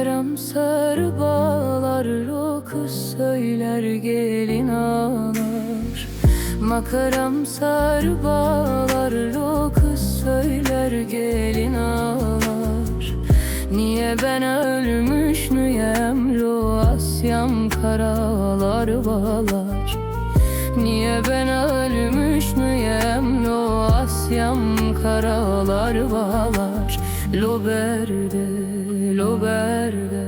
Makaram sarı bağlar, o kız söyler gelin ağlar. Makaram sarı bağlar, o kız söyler gelin ağlar. Niye ben ölmüş müyem, lo Asyam karalar bağlar. Niye ben ölmüş müyem, lo Asyam karalar bağlar. Lo berde, lo berde,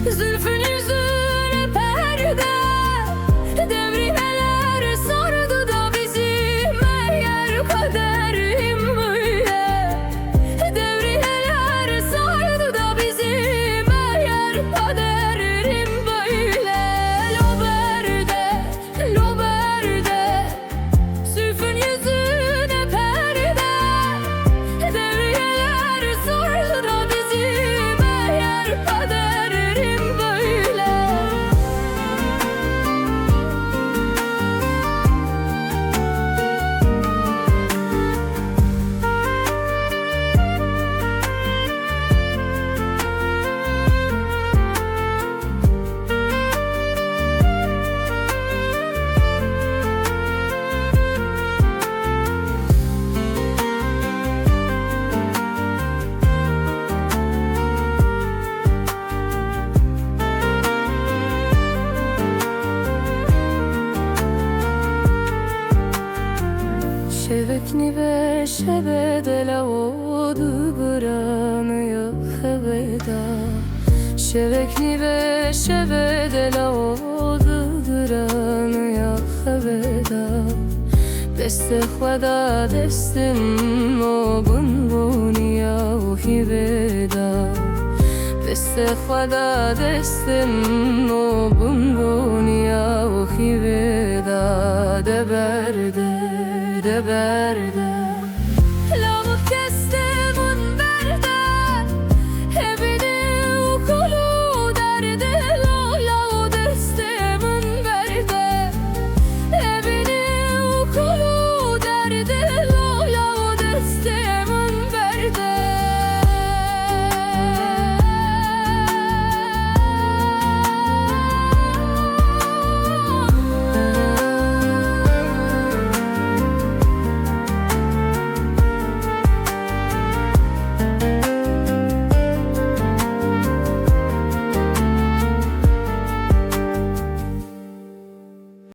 zülfün yüzüne perde. Devrimeler sardı da bizi, meğer kaderim böyle. Devrimeler sardı da bizi, meğer kaderim böyle. Lo berde, lo berde, zülfün yüzüne perde. Devrimeler sardı da bizi, meğer kaderim böyle. Şevekni ve şebedela odu bıranıyor heveda. Şevekni ve şebedela odu bıranıyor heveda. Deste xweda destim o bunbuniya o hiveda. Deste xweda destim o bunbuniya o hiveda. De berde, de berde, lavuk kestimun berde. Ebedi ukulu derde, lau destimun berde. Ebedi ukulu derde, lau destimun